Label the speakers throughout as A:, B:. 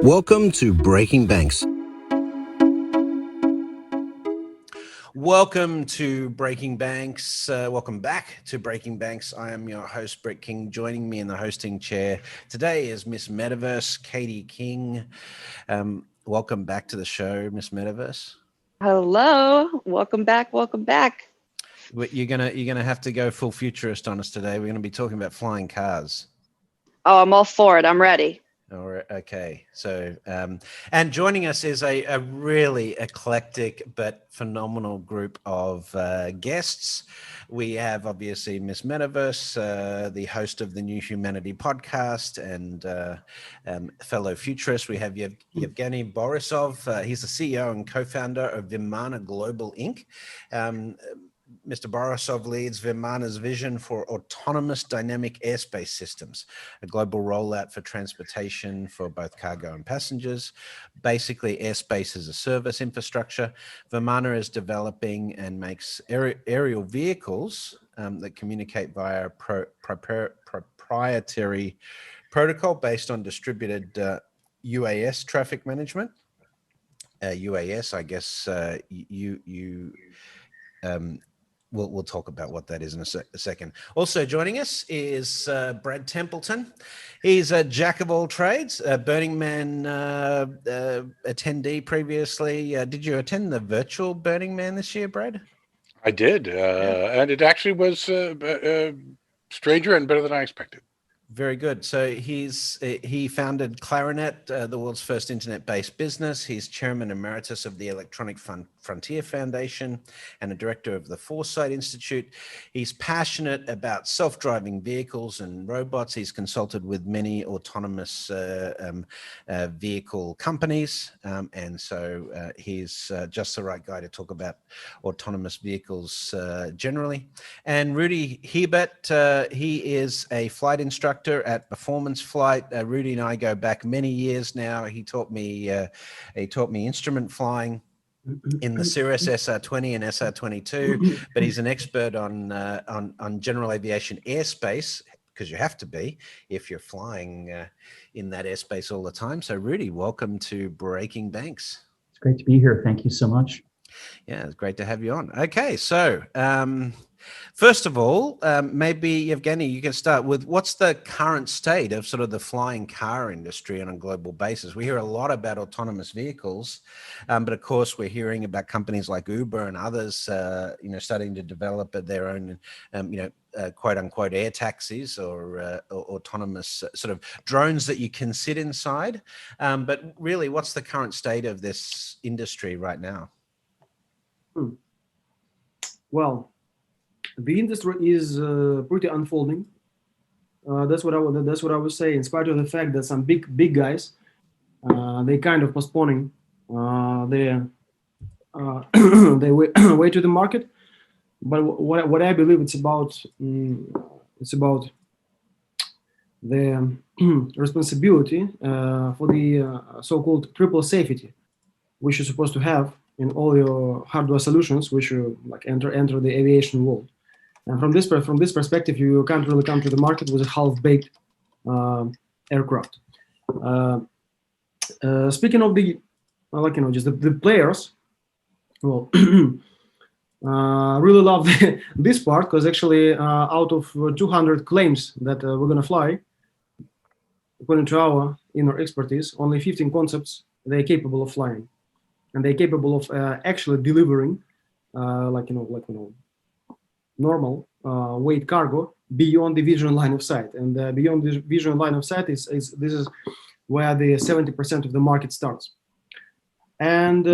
A: Welcome to Breaking Banks. Welcome to Breaking Banks. Welcome back to Breaking Banks. I am your host, Brett King. Joining me in the hosting chair today is Miss Metaverse, Katie King. Welcome back to the show, Miss Metaverse.
B: Hello, welcome back. Welcome back.
A: You're gonna have to go full futurist on us today. We're gonna be talking about flying cars.
B: Oh, I'm all for it. I'm ready.
A: All right, okay. So, and joining us is a really eclectic but phenomenal group of guests. We have obviously Miss Metaverse, the host of the New Humanity podcast and fellow futurist. We have Evgeni Borisov. He's the CEO and co-founder of Vimana Global Inc. Mr. Borisov leads Vimana's vision for autonomous dynamic airspace systems, a global rollout for transportation for both cargo and passengers. Basically, airspace as a service infrastructure. Vimana is developing and makes aerial vehicles that communicate via proprietary protocol based on distributed UAS traffic management. UAS, I guess We'll talk about what that is in a second. Also joining us is Brad Templeton. He's a jack of all trades, a Burning Man attendee previously. Did you attend the virtual Burning Man this year, Brad?
C: I did, and it actually was stranger and better than I expected.
A: Very good. So he founded Clarinet, the world's first internet-based business. He's chairman emeritus of the Electronic Frontier Foundation and a director of the Foresight Institute. He's passionate about self-driving vehicles and robots. He's consulted with many autonomous vehicle companies, and so he's just the right guy to talk about autonomous vehicles generally. And Rudi Hiebert, he is a flight instructor at Performance Flight. Rudi and I go back many years now. He taught me instrument flying in the Cirrus SR20 and SR22, but he's an expert on general aviation airspace, because you have to be if you're flying in that airspace all the time. So Rudi, welcome to Breaking Banks.
D: It's great to be here. Thank you so much.
A: Yeah, it's great to have you on. Okay, so first of all, maybe Evgeni, you can start with what's the current state of sort of the flying car industry on a global basis? We hear a lot about autonomous vehicles, but of course we're hearing about companies like Uber and others, starting to develop their own, quote unquote air taxis or autonomous sort of drones that you can sit inside. But really, what's the current state of this industry right now?
E: Well, the industry is pretty unfolding. That's what I would say. In spite of the fact that some big guys, they kind of postponing their way to the market. But what I believe it's about the responsibility for the so-called triple safety, which you're supposed to have in all your hardware solutions, which you like enter the aviation world. And from this perspective, you can't really come to the market with a half-baked aircraft. Speaking of the just the players, well, really love this part, because actually out of 200 claims that we're gonna fly, according to our inner expertise, only 15 concepts they're capable of flying. And they're capable of actually delivering, normal weight cargo beyond the visual line of sight. And beyond the visual line of sight this is where the 70% of the market starts. And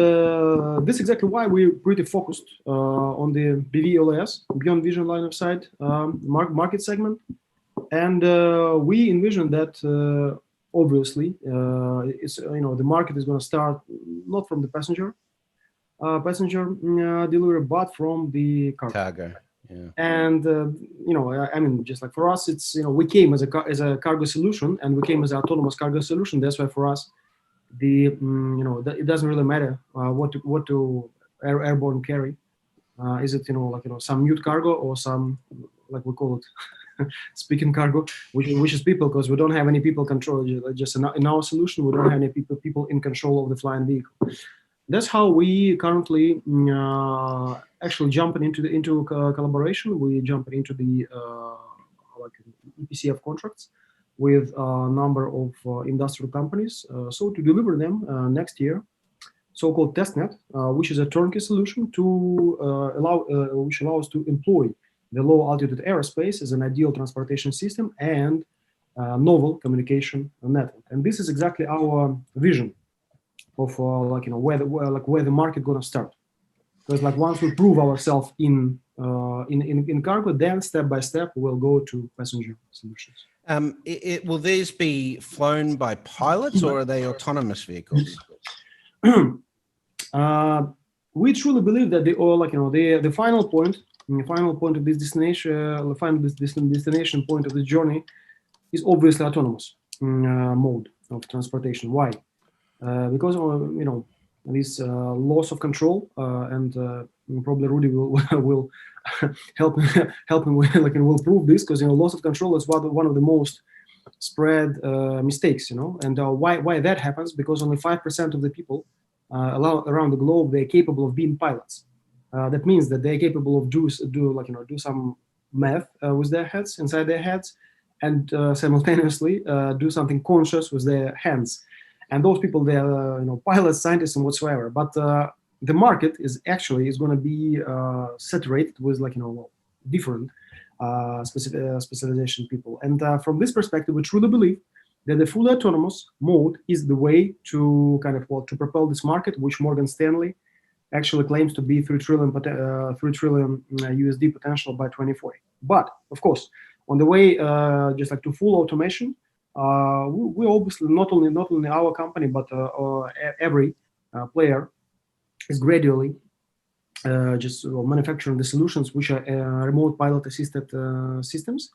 E: this is exactly why we're pretty focused on the BVLS, beyond visual line of sight market segment. And we envision that. Obviously, it's the market is going to start not from the passenger delivery, but from the cargo.
A: Yeah.
E: And I mean, just like for us, it's we came as a cargo solution, and we came as an autonomous cargo solution. That's why for us, it doesn't really matter what to airborne carry. Is it some mute cargo or some, like we call it, speaking cargo, which is people, because we don't have any people control. Just in our solution, we don't have any people in control of the flying vehicle. That's how we currently actually jumping into collaboration. We jumping into the like EPCF contracts with a number of industrial companies. So to deliver them next year, so-called testnet, which is a turnkey solution to which allows to employ the low altitude aerospace as an ideal transportation system and novel communication network. And this is exactly our vision of where the market gonna start. Because like once we prove ourselves in cargo, then step by step we'll go to passenger solutions.
A: Will these be flown by pilots or are they autonomous vehicles?
E: We truly believe that the final point of this destination, the final destination point of this journey, is obviously autonomous mode of transportation. Why? Because this loss of control, and probably Rudi will help him will prove this, because loss of control is one of the most spread mistakes, and why that happens, because only 5% of the people around the globe, they're capable of being pilots. That means that they're capable of do some math with their heads, inside their heads, and simultaneously do something conscious with their hands. And those people, they are pilots, scientists, and whatsoever. But the market is going to be saturated with different specialization people. And from this perspective, we truly believe that the fully autonomous mode is the way to to propel this market, which Morgan Stanley actually claims to be $3 trillion USD potential by 2040. But of course, on the way just to full automation, we obviously not only our company but every player is gradually manufacturing the solutions which are remote pilot assisted systems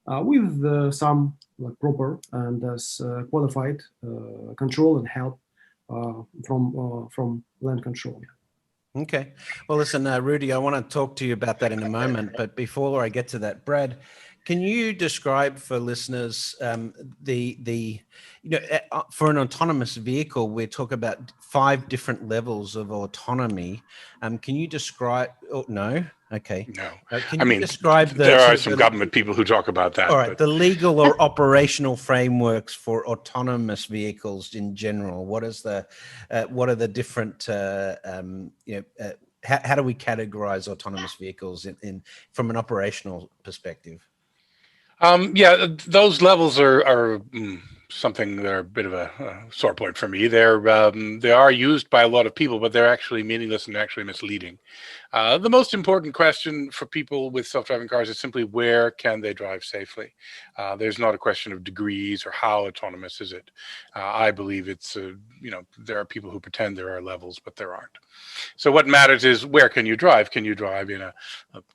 E: with some proper and qualified control and help from land control.
A: Okay. Well, listen, Rudi, I want to talk to you about that in a moment. But before I get to that, Brad, can you describe for listeners for an autonomous vehicle, we talk about 5 different levels of autonomy. Can you describe? Oh, no. Okay.
C: No.
A: Can you describe
C: there are some government people who talk about that.
A: All right. The legal or operational frameworks for autonomous vehicles in general. What are the different? How do we categorize autonomous vehicles in from an operational perspective?
C: Those levels are something that are a bit of a sore point for me. They are used by a lot of people, but they're actually meaningless and actually misleading. The most important question for people with self-driving cars is simply where can they drive safely? There's not a question of degrees or how autonomous is it. I believe it's there are people who pretend there are levels, but there aren't. So what matters is where can you drive? Can you drive in a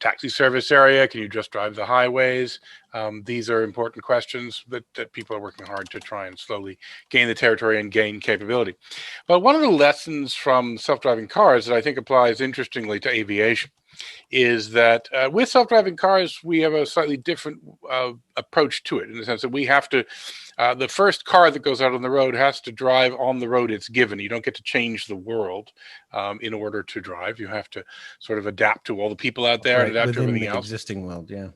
C: taxi service area? Can you just drive the highways? These are important questions that people are working hard to try and slowly gain the territory and gain capability. But one of the lessons from self-driving cars that I think applies interestingly to aviation is that with self-driving cars, we have a slightly different approach to it, in the sense that we have to, the first car that goes out on the road has to drive on the road it's given. You don't get to change the world in order to drive. You have to sort of adapt to all the people out there and adapt to everything else.
A: Existing world, yeah.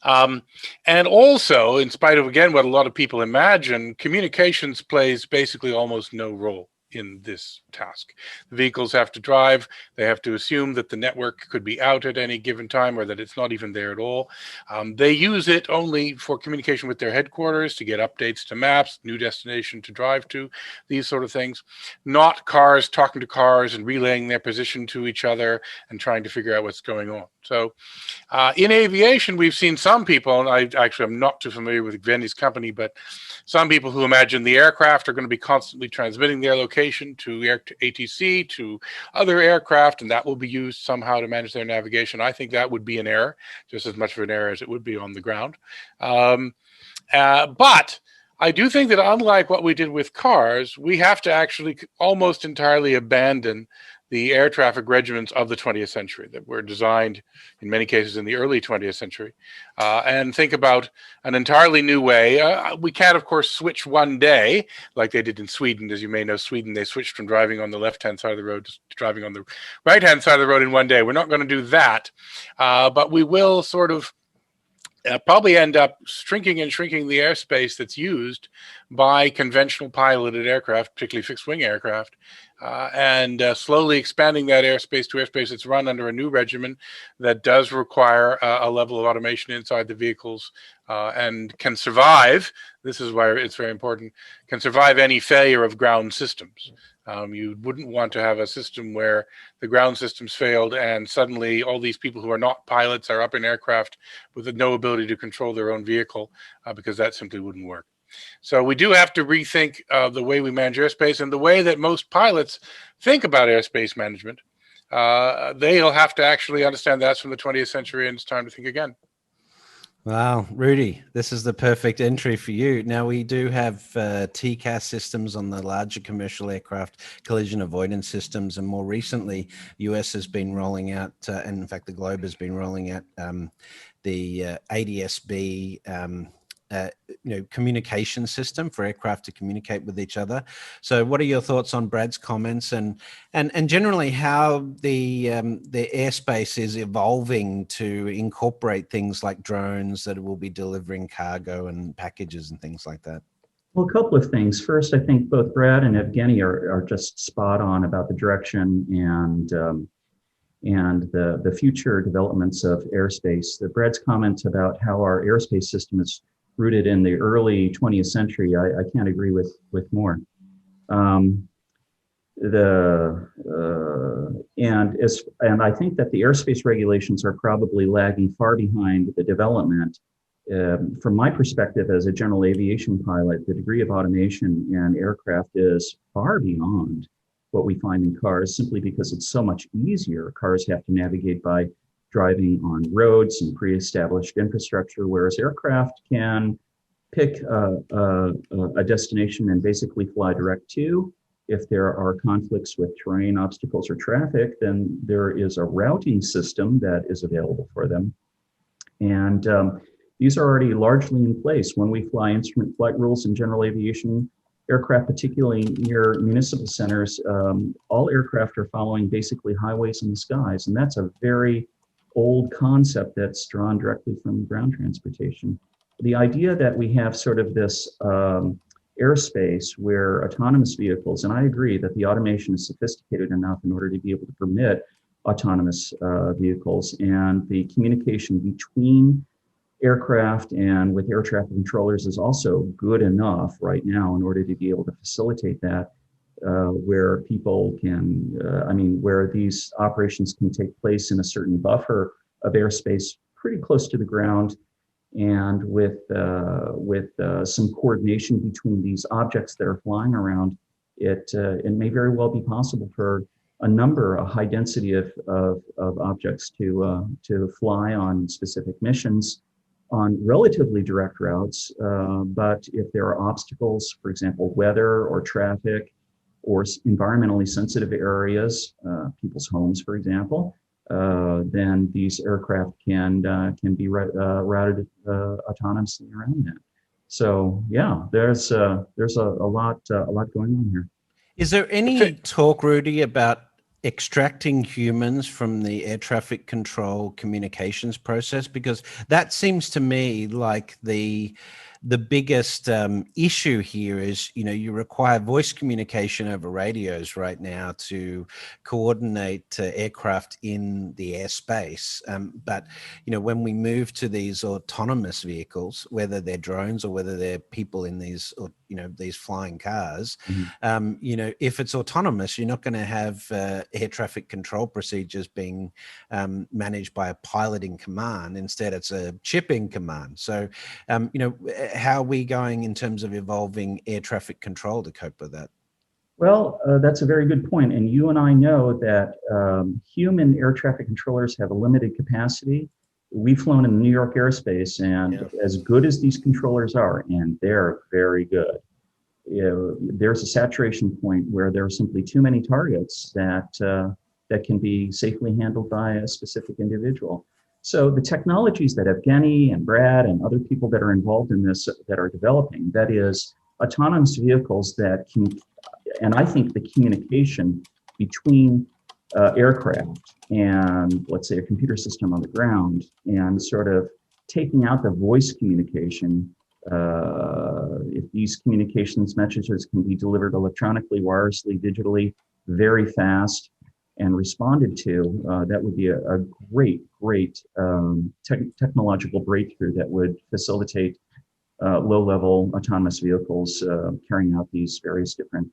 C: And also, in spite of, again, what a lot of people imagine, communications plays basically almost no role in this task. The vehicles have to drive. They have to assume that the network could be out at any given time or that it's not even there at all. They use it only for communication with their headquarters, to get updates to maps, new destination to drive to, these sort of things. Not cars talking to cars and relaying their position to each other and trying to figure out what's going on. So in aviation, we've seen some people, and I'm not too familiar with Evgeni's company, but some people who imagine the aircraft are going to be constantly transmitting their location to ATC, to other aircraft, and that will be used somehow to manage their navigation. I think that would be an error, just as much of an error as it would be on the ground. But I do think that unlike what we did with cars, we have to actually almost entirely abandon the air traffic regiments of the 20th century that were designed in many cases in the early 20th century, and think about an entirely new way. We can't, of course, switch one day like they did in Sweden. As you may know, Sweden, they switched from driving on the left-hand side of the road to driving on the right-hand side of the road in one day. We're not going to do that, but we will sort of probably end up shrinking and shrinking the airspace that's used by conventional piloted aircraft, particularly fixed-wing aircraft, and slowly expanding that airspace to airspace that's run under a new regimen that does require a level of automation inside the vehicles and can survive. This is why it's very important, can survive any failure of ground systems. You wouldn't want to have a system where the ground systems failed and suddenly all these people who are not pilots are up in aircraft with no ability to control their own vehicle, because that simply wouldn't work. So we do have to rethink the way we manage airspace and the way that most pilots think about airspace management. They'll have to actually understand that's from the 20th century, and it's time to think again.
A: Wow, Rudi, this is the perfect entry for you. Now, we do have TCAS systems on the larger commercial aircraft, collision avoidance systems, and more recently, the US has been rolling out, and in fact, the globe has been rolling out the ADS-B communication system for aircraft to communicate with each other. So what are your thoughts on Brad's comments and generally how the airspace is evolving to incorporate things like drones that will be delivering cargo and packages and things like that?
D: Well, a couple of things. First, I think both Brad and Evgeni are just spot on about the direction and the future developments of airspace. The Brad's comment about how our airspace system is rooted in the early 20th century, I can't agree with more. And I think that the airspace regulations are probably lagging far behind the development. From my perspective as a general aviation pilot, the degree of automation in aircraft is far beyond what we find in cars, simply because it's so much easier. Cars have to navigate by driving on roads and pre-established infrastructure, whereas aircraft can pick a destination and basically fly direct to. If there are conflicts with terrain, obstacles, or traffic, then there is a routing system that is available for them. And these are already largely in place. When we fly instrument flight rules in general aviation aircraft, particularly near municipal centers, all aircraft are following basically highways in the skies. And that's a very old concept that's drawn directly from ground transportation. The idea that we have sort of this airspace where autonomous vehicles, and I agree that the automation is sophisticated enough in order to be able to permit autonomous vehicles, and the communication between aircraft and with air traffic controllers is also good enough right now in order to be able to facilitate that, where people can, where these operations can take place in a certain buffer of airspace pretty close to the ground, and with some coordination between these objects that are flying around, it may very well be possible for a high density of objects to fly on specific missions on relatively direct routes. But if there are obstacles, for example, weather or traffic or environmentally sensitive areas, people's homes, for example, then these aircraft can be routed autonomously around that. So yeah, there's a lot going on here.
A: Is there any talk, Rudi, about extracting humans from the air traffic control communications process? Because that seems to me like the biggest issue here is, you require voice communication over radios right now to coordinate aircraft in the airspace. But, when we move to these autonomous vehicles, whether they're drones or whether they're people in these, these flying cars, if it's autonomous, you're not going to have air traffic control procedures being managed by a pilot in command. Instead, it's a chip in command. So, how are we going in terms of evolving air traffic control to cope with that?
D: Well, that's a very good point. And you and I know that human air traffic controllers have a limited capacity. We've flown in the New York airspace, and as good as these controllers are, and they're very good, there's a saturation point where there are simply too many targets that can be safely handled by a specific individual. So the technologies that Evgeni and Brad and other people that are involved in this that are developing, that is autonomous vehicles that can, and I think the communication between aircraft and, let's say, a computer system on the ground, and sort of taking out the voice communication. If these communications messages can be delivered electronically, wirelessly, digitally, very fast, and responded to, that would be a great technological breakthrough that would facilitate low-level autonomous vehicles carrying out these various different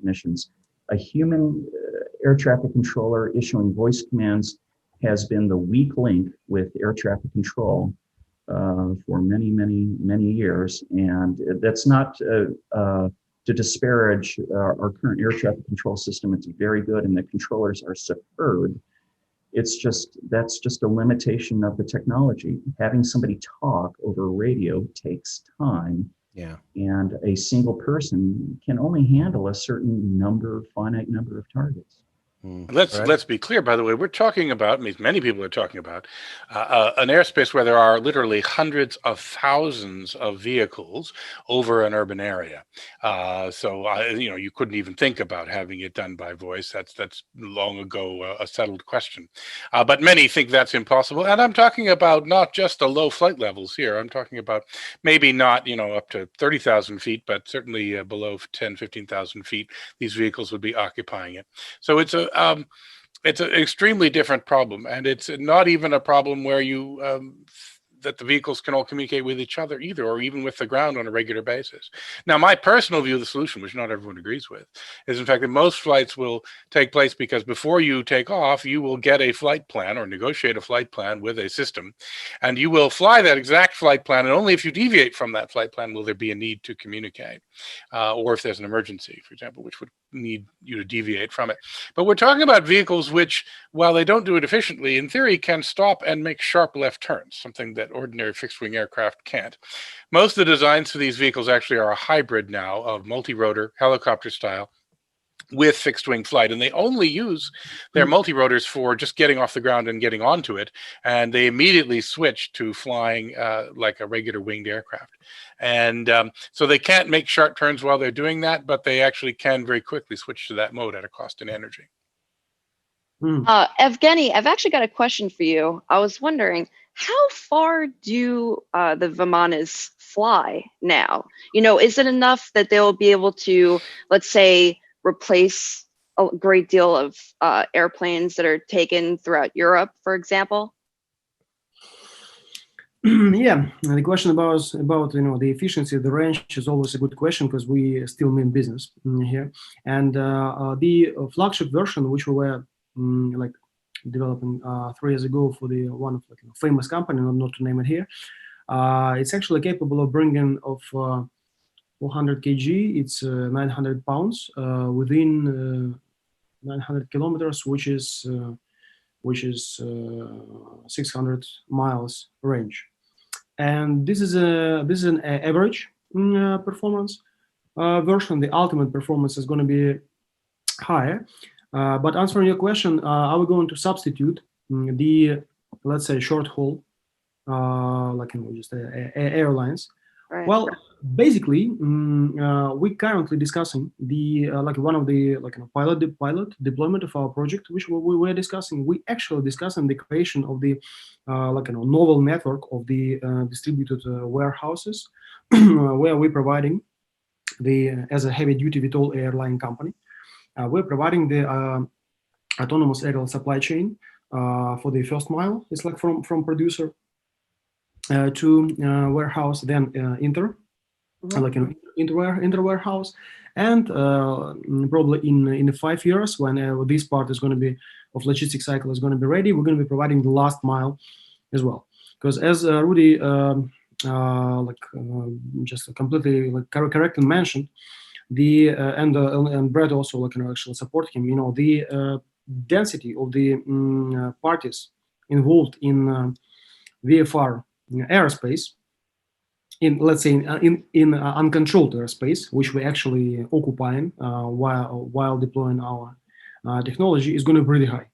D: missions. A human air traffic controller issuing voice commands has been the weak link with air traffic control for many years, and that's not to disparage our current air traffic control system. It's very good, and the controllers are superb. That's just a limitation of the technology. Having somebody talk over radio takes time.
A: Yeah.
D: And a single person can only handle a certain finite number of targets.
C: Let's be clear, by the way, we're talking about, many people are talking about, an airspace where there are literally hundreds of thousands of vehicles over an urban area. You couldn't even think about having it done by voice. That's long ago a settled question. But many think that's impossible. And I'm talking about not just the low flight levels here. I'm talking about maybe not, up to 30,000 feet, but certainly below 10, 15,000 feet, these vehicles would be occupying it. So it's an extremely different problem, and it's not even a problem where that the vehicles can all communicate with each other either, or even with the ground on a regular basis. Now, my personal view of the solution, which not everyone agrees with, is in fact that most flights will take place because before you take off, you will get a flight plan or negotiate a flight plan with a system, and you will fly that exact flight plan, and only if you deviate from that flight plan will there be a need to communicate, or if there's an emergency, for example, which would need you to deviate from it. But we're talking about vehicles which, while they don't do it efficiently, in theory can stop and make sharp left turns, something that ordinary fixed-wing aircraft can't. Most of the designs for these vehicles actually are a hybrid now of multi-rotor, helicopter style, with fixed-wing flight, and they only use their multi-rotors for just getting off the ground and getting onto it, and they immediately switch to flying like a regular winged aircraft. And so they can't make sharp turns while they're doing that, but they actually can very quickly switch to that mode at a cost in energy.
B: Evgeni, I've actually got a question for you. I was wondering, how far do the Vimanas fly now? Is it enough that they'll be able to, let's say, replace a great deal of airplanes that are taken throughout Europe, for example?
E: Yeah, the question about the efficiency of the range is always a good question, because we still mean business here. And the flagship version, which we were developing 3 years ago for the one of famous company, not to name it here, it's actually capable of bringing of 400 kg. It's 900 pounds within 900 kilometers, which is 600 miles range. And this is an average performance version. The ultimate performance is going to be higher. But answering your question, are we going to substitute the, let's say, short haul, just airlines?
B: Right.
E: Well, basically, we're currently discussing the one of the pilot deployment of our project, which we were discussing. We actually discussing the creation of the novel network of the distributed warehouses, where we're providing as a heavy duty VTOL airline company, we're providing the autonomous aerial supply chain for the first mile. It's like from producer to warehouse, then inter warehouse, and probably in 5 years, when this part is going to be of logistics cycle is going to be ready, we're going to be providing the last mile as well. Because as Rudi just completely correctly mentioned, the and Brad also actually support him. The density of the parties involved in VFR aerospace in let's say in uncontrolled airspace, which we're actually occupying while deploying our technology, is going to be pretty high.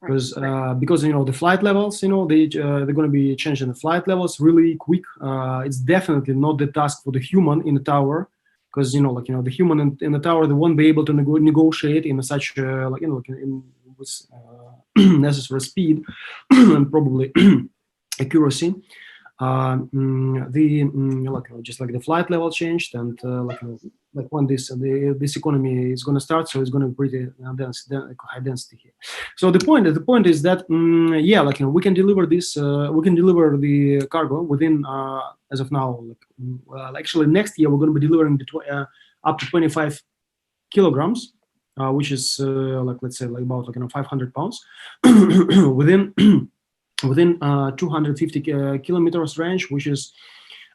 E: Because the flight levels, they're going to be changing the flight levels really quick. It's definitely not the task for the human in the tower, because the human in the tower, they won't be able to negotiate in such with necessary speed and probably accuracy. Just like the flight level changed, and when this economy is going to start, so it's going to be pretty high density here. So the point is that we can deliver this, we can deliver the cargo within as of now. Actually, next year we're going to be delivering up to 25 kilograms, which is let's say about 500 pounds within 250 kilometers range, which is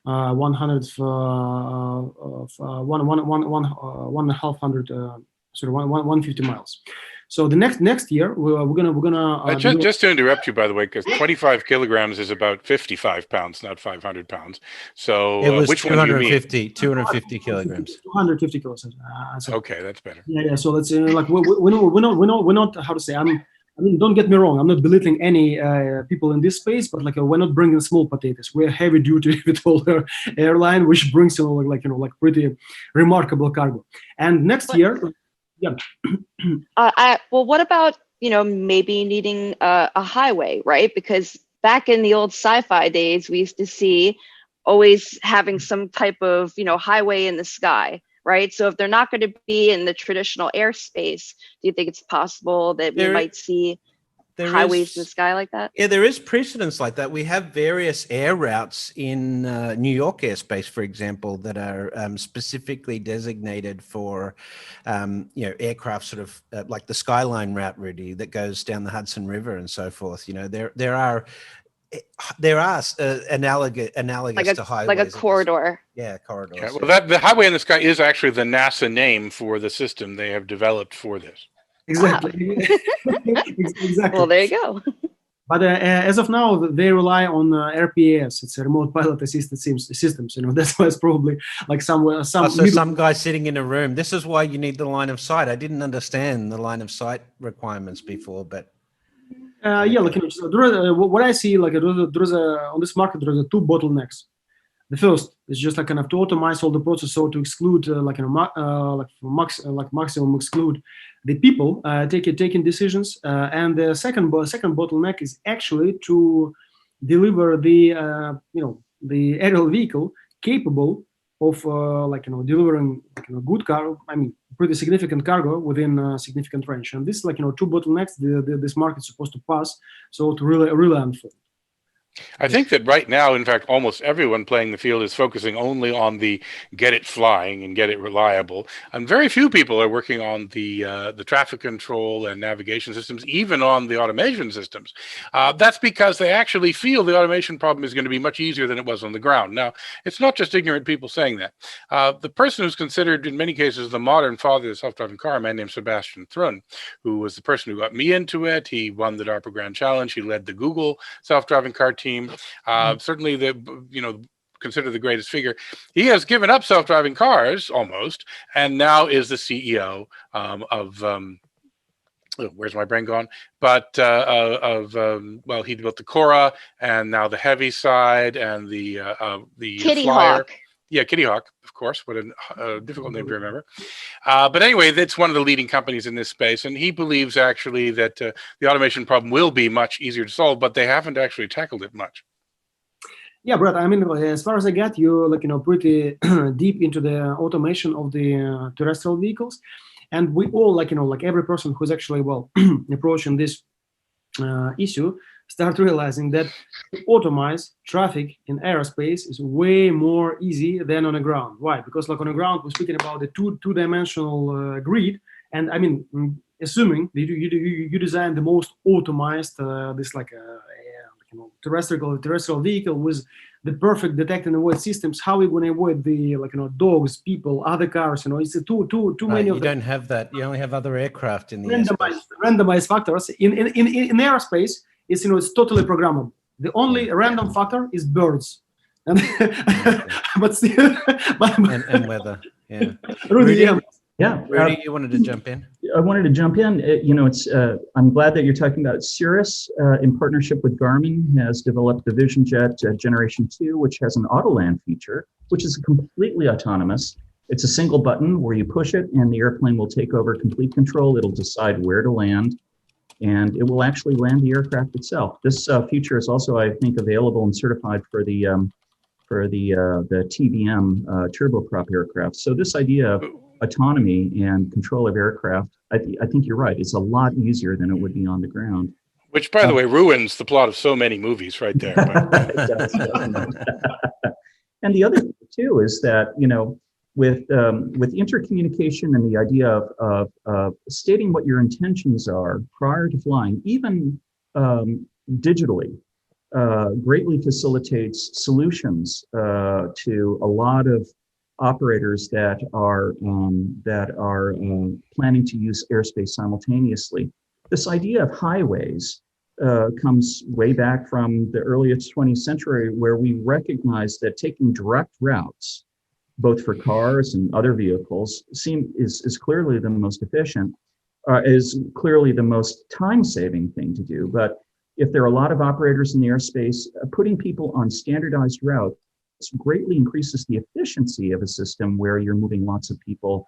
E: 150 miles. So the next year we're gonna
C: just to interrupt you, by the way, because 25 kilograms is about 55 pounds, not 500 pounds. So
A: it was
C: which one do you mean?
A: 250 kilograms.
E: 250 kilograms.
C: Okay, that's better.
E: Yeah. So let's say we're not how to say. I mean, don't get me wrong. I'm not belittling any people in this space, but we're not bringing small potatoes. We're heavy duty with all the airline, which brings pretty remarkable cargo. And next year, yeah.
B: Well, what about maybe needing a highway, right? Because back in the old sci-fi days, we used to see always having some type of highway in the sky. Right. So if they're not going to be in the traditional airspace, do you think it's possible that we might see highways in the sky like that?
A: Yeah, there is precedence like that. We have various air routes in New York airspace, for example, that are specifically designated for, aircraft sort of like the Skyline route, Rudi, that goes down the Hudson River and so forth. There are analogous to highways,
B: like a corridor.
A: Yeah, corridors.
C: Yeah, well, the highway in the sky is actually the NASA name for the system they have developed for this.
E: Exactly. Exactly.
B: Well, there you go.
E: But as of now, they rely on RPAS. It's a remote pilot assisted systems. That's why it's probably like
A: some guy sitting in a room. This is why you need the line of sight. I didn't understand the line of sight requirements before, but.
E: What I see, on this market, there are two bottlenecks. The first is just to automate all the process, so to exclude maximum exclude the people taking decisions. And the second bottleneck is actually to deliver the aerial vehicle capable of delivering good cargo. I mean, pretty significant cargo within a significant range. And this two bottlenecks this market is supposed to pass, so to really unfold.
C: I think that right now, in fact, almost everyone playing the field is focusing only on the get it flying and get it reliable. And very few people are working on the traffic control and navigation systems, even on the automation systems. That's because they actually feel the automation problem is going to be much easier than it was on the ground. Now, it's not just ignorant people saying that. The person who's considered, in many cases, the modern father of the self-driving car, a man named Sebastian Thrun, who was the person who got me into it. He won the DARPA Grand Challenge. He led the Google self-driving car team. Certainly considered the greatest figure. He has given up self-driving cars almost, and now is the CEO of where's my brain gone? But he built the Cora, and now the heavy side, and the
B: Kitty
C: Flyer.
B: Hawk.
C: Yeah, Kitty Hawk, of course. What a difficult name to remember. But anyway, that's one of the leading companies in this space. And he believes actually that the automation problem will be much easier to solve, but they haven't actually tackled it much.
E: Yeah, Brad, I mean, as far as I get, you're pretty deep into the automation of the terrestrial vehicles. And we all, every person who's actually, approaching this issue, start realizing that to automate traffic in aerospace is way more easy than on the ground. Why? Because on the ground, we're speaking about the two-dimensional grid, and I mean, assuming that you design the most automized terrestrial vehicle with the perfect detect and avoid systems, how are we going to avoid the dogs, people, other cars? It's too many of them.
A: You don't have that. You only have other aircraft in the
E: randomized factors in aerospace. It's totally programmable. The only random factor is birds. And, but still,
A: and weather. Yeah.
E: Rudi, yeah.
D: Yeah.
A: Rudi, you wanted to jump in?
D: I wanted to jump in. It's I'm glad that you're talking about it. Cirrus, in partnership with Garmin, has developed the VisionJet Generation 2, which has an autoland feature, which is completely autonomous. It's a single button where you push it and the airplane will take over complete control. It'll decide where to land, and it will actually land the aircraft itself. This feature is also, I think, available and certified for the TBM turboprop aircraft. So this idea of autonomy and control of aircraft, I think you're right. It's a lot easier than it would be on the ground.
C: Which, by the way, ruins the plot of so many movies right there.
D: And the other thing, too, is that, with intercommunication and the idea of stating what your intentions are prior to flying, even digitally, greatly facilitates solutions to a lot of operators that are planning to use airspace simultaneously. This idea of highways comes way back from the earliest 20th century, where we recognized that taking direct routes, both for cars and other vehicles, is clearly the most efficient, is clearly the most time-saving thing to do. But if there are a lot of operators in the airspace, putting people on standardized routes greatly increases the efficiency of a system where you're moving lots of people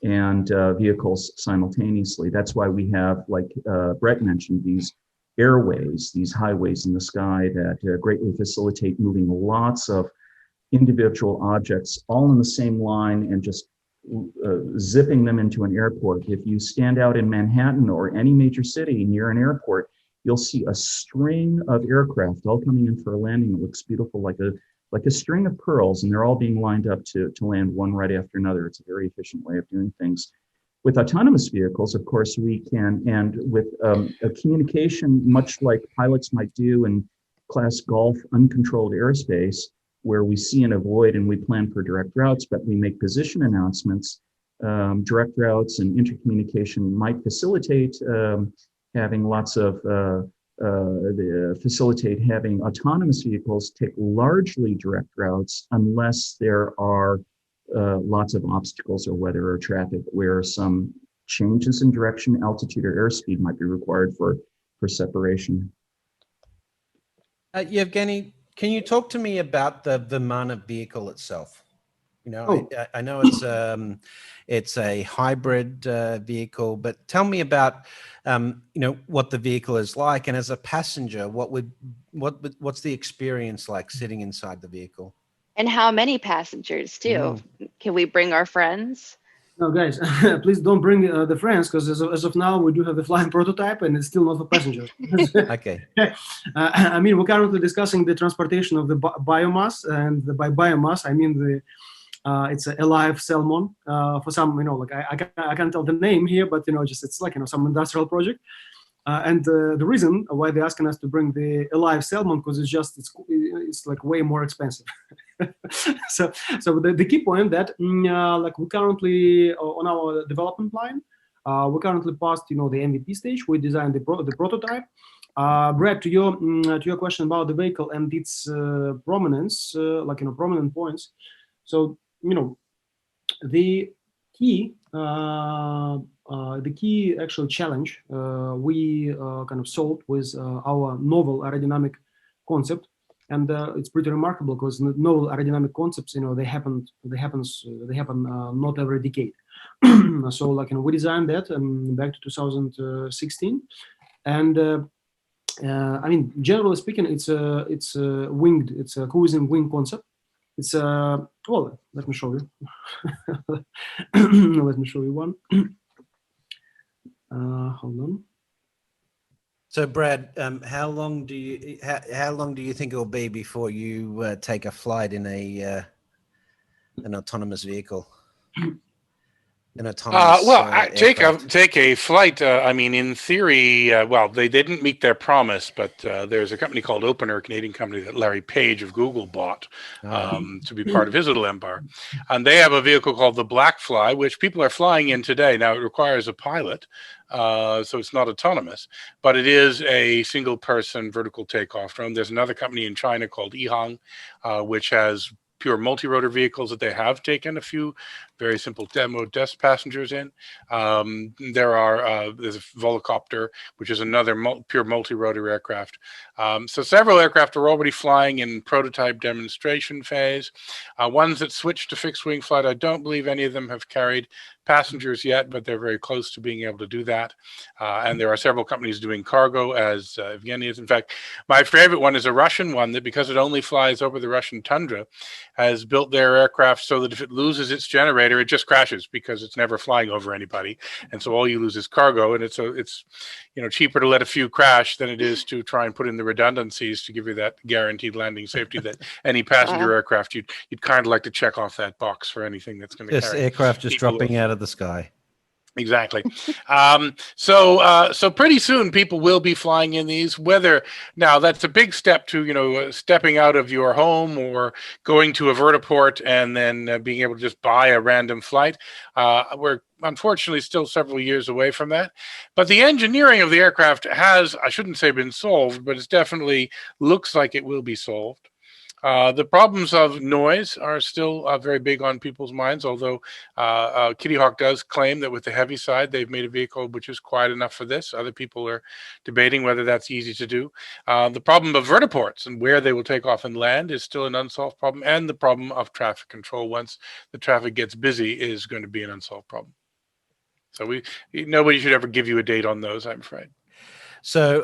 D: and vehicles simultaneously. That's why we have, like Brett mentioned, these airways, these highways in the sky that greatly facilitate moving lots of individual objects all in the same line and just zipping them into an airport. If you stand out in Manhattan or any major city near an airport, you'll see a string of aircraft all coming in for a landing. It looks beautiful, like a string of pearls, and they're all being lined up to land one right after another. It's a very efficient way of doing things. With autonomous vehicles, of course, we can, and with a communication, much like pilots might do in class golf uncontrolled airspace, where we see and avoid and we plan for direct routes, but we make position announcements. Direct routes and intercommunication might facilitate having lots of facilitate having autonomous vehicles take largely direct routes, unless there are lots of obstacles or weather or traffic where some changes in direction, altitude, or airspeed might be required for separation.
A: Evgeni, can you talk to me about the Vimana vehicle itself? I know it's a hybrid vehicle, but tell me about what the vehicle is like, and as a passenger, what's the experience like sitting inside the vehicle?
B: And how many passengers too? Can we bring our friends?
E: No, guys, please don't bring the friends, because as of now, we do have the flying prototype and it's still not for passengers.
A: Okay.
E: I mean, we're currently discussing the transportation of the biomass, and by biomass, I mean it's a live salmon. For some, I can't tell the name here, but it's like some industrial project. And the reason why they're asking us to bring the alive salmon, because it's like way more expensive. so the key point that we currently on our development line, we currently passed the MVP stage. We designed the prototype. Brad, to your question about the vehicle and its prominence, prominent points. So the key actual challenge we kind of solved with our novel aerodynamic concept, and it's pretty remarkable because novel aerodynamic concepts, they happen not every decade. So we designed that back to 2016, and I mean, generally speaking, it's a cruising wing concept. It's well, let me show you. Let me show you one. Hold on.
A: So, Brad, how long do you think it'll be before you take a flight in an autonomous vehicle? an autonomous aircraft?
C: Take a flight. I mean, in theory, well, they didn't meet their promise, but there's a company called Opener, a Canadian company that Larry Page of Google bought to be part of his little empire, and they have a vehicle called the Blackfly, which people are flying in today. Now, it requires a pilot, so it's not autonomous, but it is a single-person vertical takeoff drone. There's another company in China called Ehang, which has pure multi-rotor vehicles that they have taken a few very simple demo test passengers in. There's a Volocopter, which is another pure multi-rotor aircraft. So several aircraft are already flying in prototype demonstration phase. Ones that switched to fixed-wing flight, I don't believe any of them have carried passengers yet, but they're very close to being able to do that. And there are several companies doing cargo, as Evgeni is. In fact, my favorite one is a Russian one that, because it only flies over the Russian tundra, has built their aircraft so that if it loses its generator, it just crashes because it's never flying over anybody. And so all you lose is cargo. And it's cheaper to let a few crash than it is to try and put in the redundancies to give you that guaranteed landing safety that any passenger aircraft, you'd kind of like to check off that box for anything that's going to carry
A: aircraft just dropping out of the sky.
C: Exactly. So pretty soon people will be flying in these. Whether now that's a big step to stepping out of your home or going to a vertiport and then being able to just buy a random flight. We're unfortunately still several years away from that. But the engineering of the aircraft has, I shouldn't say been solved, but it definitely looks like it will be solved. The problems of noise are still very big on people's minds, although Kitty Hawk does claim that with the heavy side, they've made a vehicle which is quiet enough for this. Other people are debating whether that's easy to do. The problem of vertiports and where they will take off and land is still an unsolved problem, and the problem of traffic control once the traffic gets busy is going to be an unsolved problem. So nobody should ever give you a date on those, I'm afraid.
A: So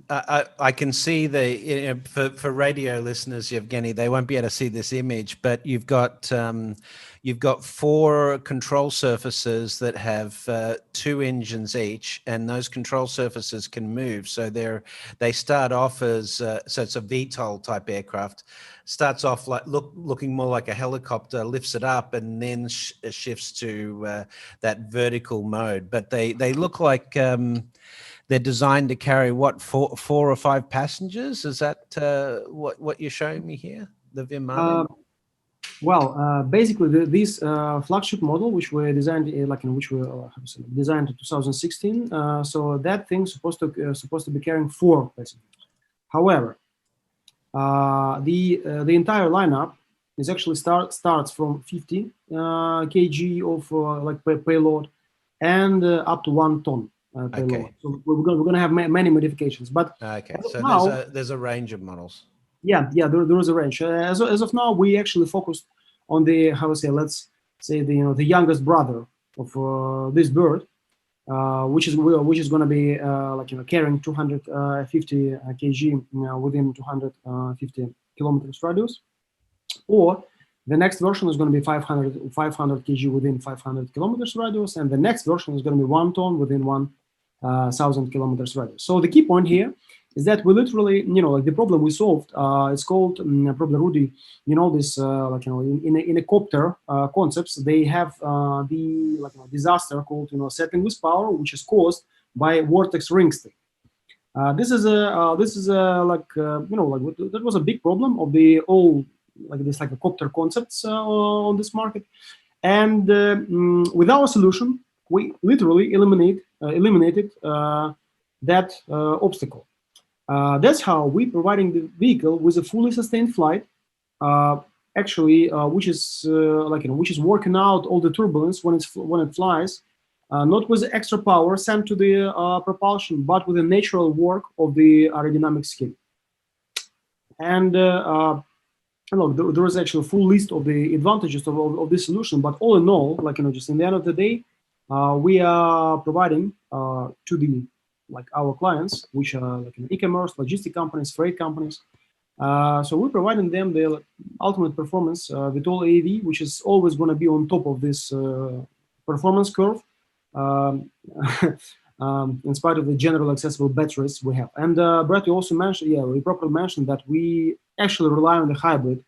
A: I can see for radio listeners, Evgeni, they won't be able to see this image, but you've got 4 control surfaces that have 2 engines each, and those control surfaces can move. So they start off as so it's a VTOL type aircraft. Starts off like looking more like a helicopter, lifts it up, and then shifts to that vertical mode. But they look like they're designed to carry 4 or 5 passengers. Is that what you're showing me here? The Viman?
E: Basically, this flagship model, which we designed, designed in 2016. So that thing's supposed to be carrying 4 passengers. However, the entire lineup is actually starts from 50 kg of payload and up to 1 ton.
A: Okay.
E: So we're going to have many modifications, but
A: okay. So there's a range of models.
E: Yeah, there is a range. As of now, we actually focused on the let's say the youngest brother of this bird, which is going to be carrying 250 kg within 250 kilometers radius, or the next version is going to be 500 kg within 500 kilometers radius, and the next version is going to be 1 ton within 1,000 kilometers radius. So the key point here is that we literally, the problem we solved. It's called probably Rudi. This in a copter concepts, they have the disaster called settling with power, which is caused by vortex ring state. This is that was a big problem of the all copter concepts on this market, and with our solution, we literally eliminated that obstacle. That's how we're providing the vehicle with a fully sustained flight, which is working out all the turbulence when it flies, not with extra power sent to the propulsion, but with the natural work of the aerodynamic scheme. And there is actually a full list of the advantages of this solution. But all in all, just in the end of the day, we are providing to our clients, which are e-commerce, logistic companies, freight companies. So we're providing them the ultimate performance with all AAV, which is always going to be on top of this performance curve, in spite of the general accessible batteries we have. And Brad, you also mentioned, we properly mentioned that we actually rely on the hybrid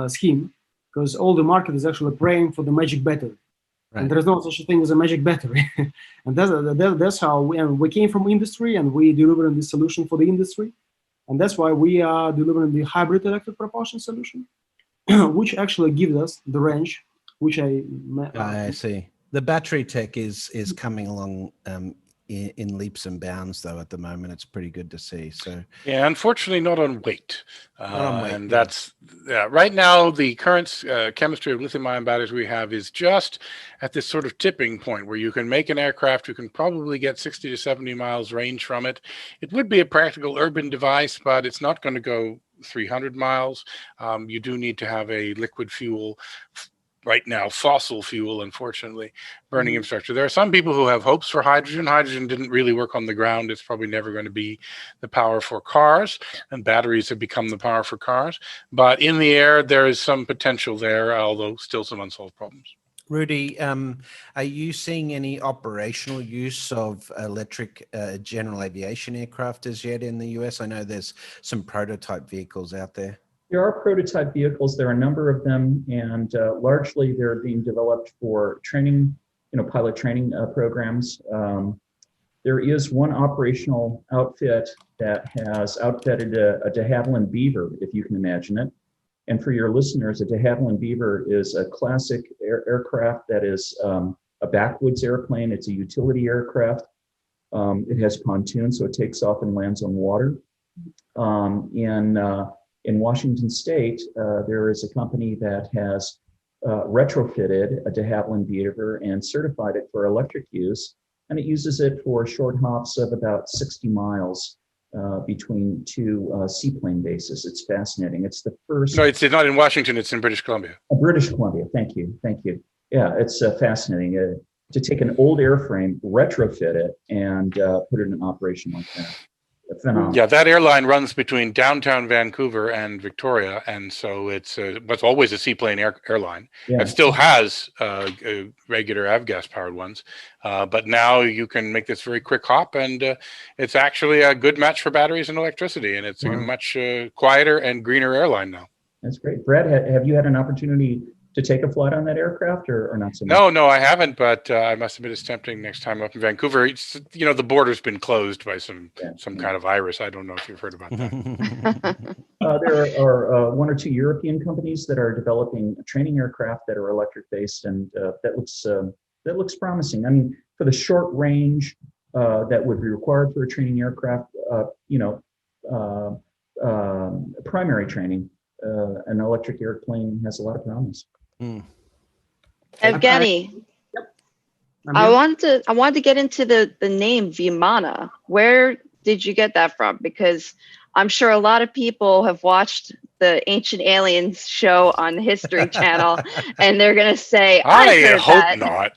E: scheme, because all the market is actually praying for the magic battery. And there's no such a thing as a magic battery. And that's how we came from industry, and we delivered this solution for the industry. And that's why we are delivering the hybrid electric propulsion solution, which actually gives us the range, which
A: I see. The battery tech is coming along in leaps and bounds, though. At the moment, it's pretty good to see. So
C: yeah, unfortunately, not on weight.
A: Not on weight,
C: and that's right now the current chemistry of lithium-ion batteries we have is just at this sort of tipping point where you can make an aircraft. You can probably get 60 to 70 miles range from it. It would be a practical urban device, but it's not going to go 300 miles. You do need to have a liquid fuel. Right now, fossil fuel, unfortunately, burning infrastructure. There are some people who have hopes for hydrogen. Hydrogen didn't really work on the ground. It's probably never going to be the power for cars, and batteries have become the power for cars. But in the air, there is some potential there, although still some unsolved problems.
A: Rudi, are you seeing any operational use of electric general aviation aircraft as yet in the US? I know there's some prototype vehicles out there.
D: There are prototype vehicles. There are a number of them, and largely they're being developed for training, pilot training programs. There is one operational outfit that has outfitted a de Havilland Beaver, if you can imagine it. And for your listeners, a de Havilland Beaver is a classic aircraft that is a backwoods airplane. It's a utility aircraft. It has pontoons, so it takes off and lands on water. In Washington State, there is a company that has retrofitted a de Havilland Beaver and certified it for electric use, and it uses it for short hops of about 60 miles between two seaplane bases. It's fascinating. It's the first.
C: No, it's not in Washington. It's in British Columbia.
D: British Columbia. Thank you. Yeah, it's fascinating to take an old airframe, retrofit it, and put it in operation like that. Phenomenal.
C: Yeah, that airline runs between downtown Vancouver and Victoria, and so it's always a seaplane airline.
D: Yeah.
C: It still has regular avgas-powered ones, but now you can make this very quick hop, and it's actually a good match for batteries and electricity, and it's a much quieter and greener airline now.
D: That's great. Brad, have you had an opportunity to take a flight on that aircraft or not so much?
C: No, I haven't, but I must admit it's tempting next time up in Vancouver. It's, the border's been closed by some kind of virus. I don't know if you've heard about that.
D: There are one or two European companies that are developing training aircraft that are electric based, and that looks promising. I mean, for the short range that would be required for a training aircraft, primary training, an electric airplane has a lot of promise.
B: Evgeni, I wanted to get into the name Vimana. Where did you get that from? Because I'm sure a lot of people have watched the Ancient Aliens show on the History Channel, and they're gonna say,
C: "I hope not."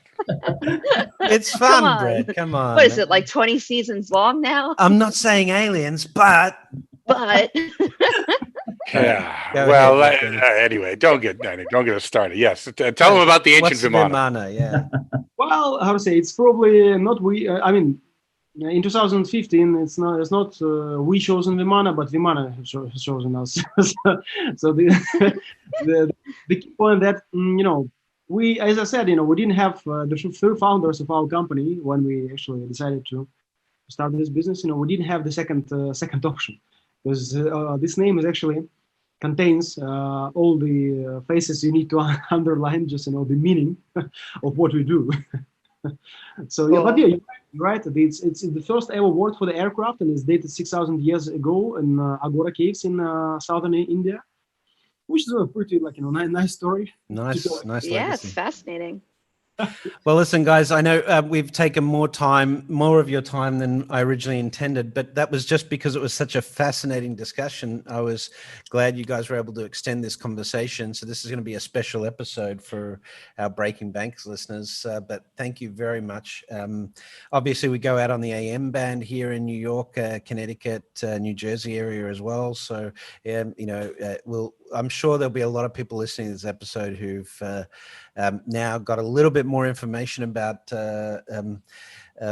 A: It's fun, Brad. Come on.
B: What is it, like 20 seasons long now?
A: I'm not saying aliens, but.
C: Yeah. Well, anyway, don't get us started. Yes, tell them about the ancient Vimana.
A: Yeah.
E: Well, how to say? It's probably not we. I mean, in 2015, it's not we chosen Vimana, but Vimana has chosen us. so the key point that we, as I said, we didn't have the three founders of our company when we actually decided to start this business. We didn't have the second option, because this name is actually contains all the phases you need to underline, just the meaning of what we do. So you're right. It's the first ever word for the aircraft, and it's dated 6,000 years ago in Agora caves in southern India, which is a pretty nice story.
A: Nice legacy.
B: Yeah, it's fascinating.
A: Well, listen, guys, I know we've taken more of your time than I originally intended, but that was just because it was such a fascinating discussion. I was glad you guys were able to extend this conversation. So this is going to be a special episode for our Breaking Banks listeners, but thank you very much. Obviously, we go out on the AM band here in New York, Connecticut, New Jersey area as well. So, I'm sure there'll be a lot of people listening to this episode who've now got a little bit more information about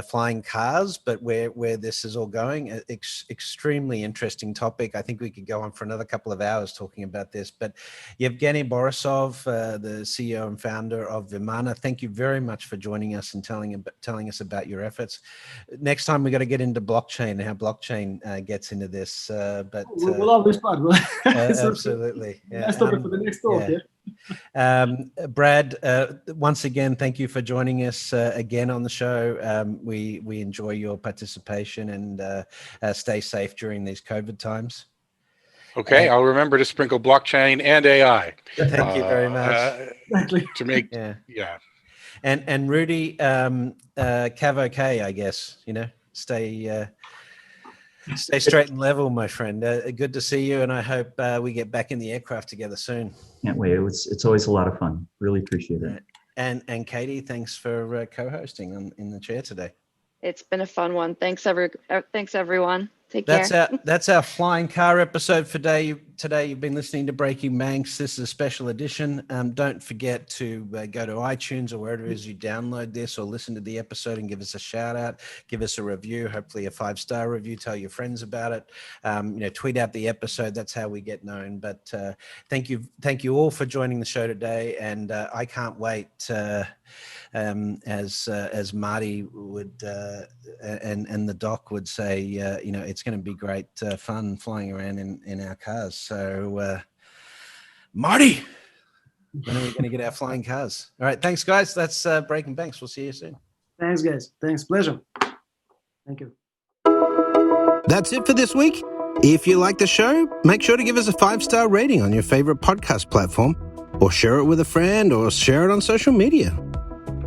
A: flying cars, but where this is all going. Extremely interesting topic. I think we could go on for another couple of hours talking about this. But Evgeni Borisov, the CEO and founder of Vimana, thank you very much for joining us and telling us about your efforts. Next time we got to get into blockchain and how blockchain gets into this. But
E: we'll have this part.
A: absolutely. Yeah.
E: Nice topic for the next talk.
A: Brad, once again, thank you for joining us again on the show. We enjoy your participation, and stay safe during these COVID times.
C: Okay, I'll remember to sprinkle blockchain and AI.
A: Thank you very much.
E: To
C: make
A: And Rudi, Cav okay, I guess. Stay straight and level, my friend. Good to see you, and I hope we get back in the aircraft together soon.
D: Can't wait. It's always a lot of fun. Really appreciate it.
A: And Katie, thanks for co-hosting in the chair today.
B: It's been a fun one. Thanks everyone. Take care.
A: That's our flying car episode for today. You've been listening to Breaking Banks. This is a special edition. Don't forget to go to iTunes or wherever it is you download this, or listen to the episode and give us a shout out, give us a review, hopefully a 5-star review. Tell your friends about it. Tweet out the episode. That's how we get known. But thank you all for joining the show today, and I can't wait. As Marty would and the doc would say, it's going to be great fun flying around in our cars. So, Marty, when are we going to get our flying cars? All right, thanks, guys. That's Breaking Banks. We'll see you soon.
E: Thanks, guys. Thanks. Pleasure. Thank you.
A: That's it for this week. If you like the show, make sure to give us a 5-star rating on your favorite podcast platform, or share it with a friend, or share it on social media.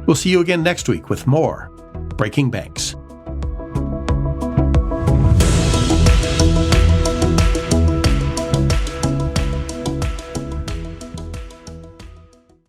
F: We'll see you again next week with more Breaking Banks.